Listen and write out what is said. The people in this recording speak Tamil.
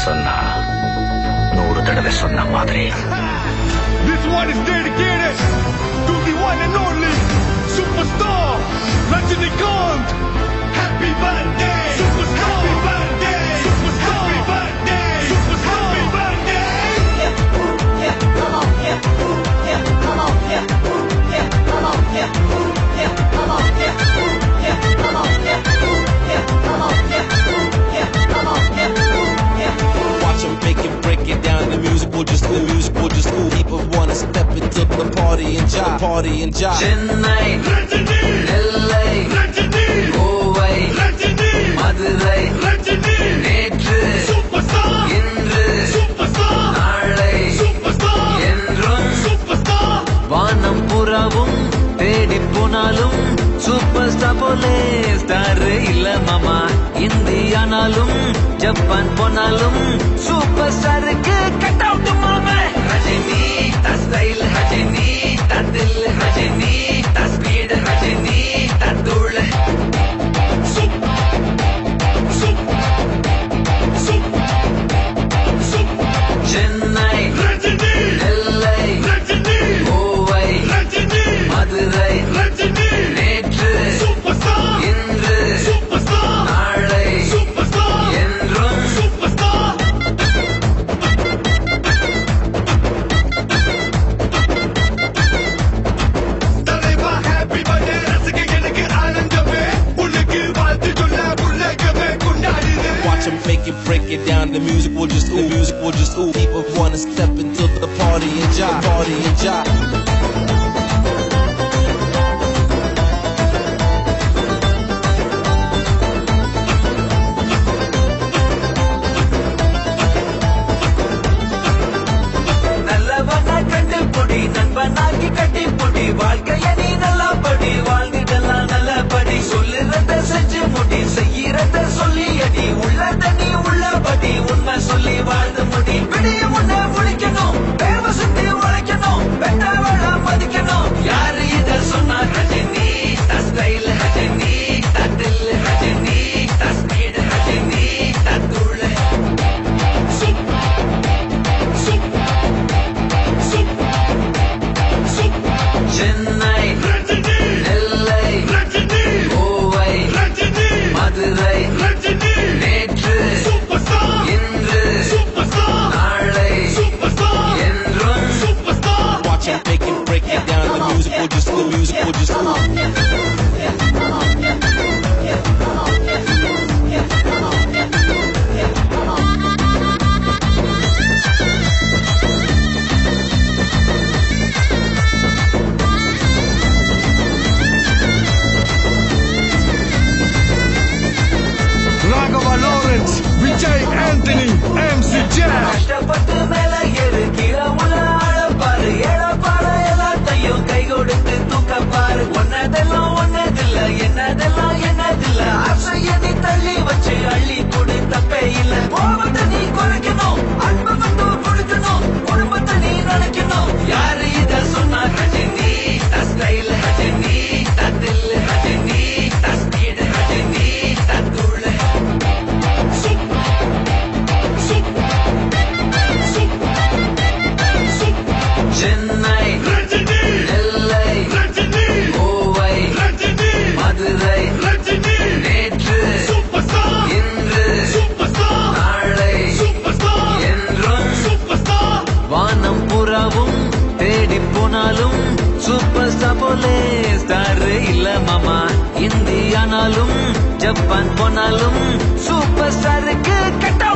சொன்னா 100 தடவை சொன்ன மாதிரி. This one is dedicated to the one and only superstar Rajinikanth. Happy birthday, superstar. Happy birthday, superstar. Happy birthday, superstar. Happy birthday. Yeah, come on, yeah, yeah, come on, yeah, yeah, come on, yeah, yeah, come on, yeah, yeah, come on, yeah, yeah, come on, yeah, yeah, come on, yeah. Watch them break it down. The music will just move. People wanna step into the party and jive. Chennai, Rajini, LA, Rajini, Mumbai, Rajini, Madurai, Rajini, நேற்று superstar, இன்று superstar, நாளை superstar, என்றும் superstar. வானம் புறாவும் தேடி போனாலும் சூப்பர் ஸ்டார் போலே ஸ்டார் இல்ல மாமா. இந்தியானாலும் ஜப்பான் போனாலும் சூப்பர் ஸ்டாருக்கு கட் அவுட் மாமா. ரஜினி தா ஸ்டைல், ரஜினி தா தில், ரஜினி தா ஸ்பீட், ரஜினி தா தூள். Chennai, Rajini, LA, Rajini, Mumbai, Rajini, Madurai, Rajini, நேற்று superstar, இன்று superstar, நாளை superstar, என்றும் superstar. தலைவா happy birthday ரசிக எனக்கு ஆனந்தமே உனக்கு வாழ்த்து சொல்ல உலகமே கொண்டாடுது. Watch them break it down. The music will just ooh. People wanna step into the party and jive. நல்லவனா கண்டு பொடி, நண்பனாக்கி கட்டி பொடி, வாழ்க்கைய நீ நல்லா படி, வாழ்ந்திடலாம் நல்லபடி. சொல்லுறத செஞ்சு முடி, செய்யறத சொல்லி அடி, உள்ளத நீ உள்ளபடி, உண்மை சொல்லி வாழ்ந்து முடி. விடிய முன்ன முழிக்கணும், வேர்வை சுத்தி உழைக்கணும், பெண்ணவள மதிக்கணும். யாரு இத சொன்னா? ரஜினி தா ஸ்டைல், ரஜினி தா தில், ரஜினி தா ஸ்பீட், ரஜினி தா தூள். Chennai, Rajini, LA, Rajini, Mumbai, Rajini, Madurai, Rajini, நேற்று superstar, இன்று superstar, நாளை superstar, என்றும் superstar. Watch them break it down. The music will just ooh. Raghava Lawrence, Vijay Anthony, MC Jazz. கஷ்டப்பட்டு மேல ஏறு, கீழே உள்ள ஆழப்பாரு, ஏழப்பாட எல்லாத்தையும் கை கொடுத்து தூக்கப்பாரு. ஒன்னதெல்லாம் ஒன்னதில்ல, என்னதெல்லாம் என்னதில்ல, ஆசைய நீ தள்ளி வச்சு அள்ளி கொடு தப்பே இல்ல. கோபத்தை நீ குறைக்கணும், அன்பை மட்டும் கொடுக்கணும், குடும்பத்தை நீ நினைக்கணும். யாரு இத சொன்னா? ரஜினி தா ஸ்டைல், ரஜினி தா தில், ரஜினி தா ஸ்பீட், ரஜினி தா தூள். Chennai, Rajini, LA, Rajini, Mumbai, Rajini, Madurai, Rajini, நேற்று superstar, இன்று superstar, நாளை superstar, என்றும் superstar. வானம் புறாவும் தேடி போனாலும் சூப்பர் ஸ்டார் போலே ஸ்டார் இல்ல மாமா. இந்தியானாலும் ஜப்பான் போனாலும் சூப்பர் ஸ்டாருக்கு கட்ட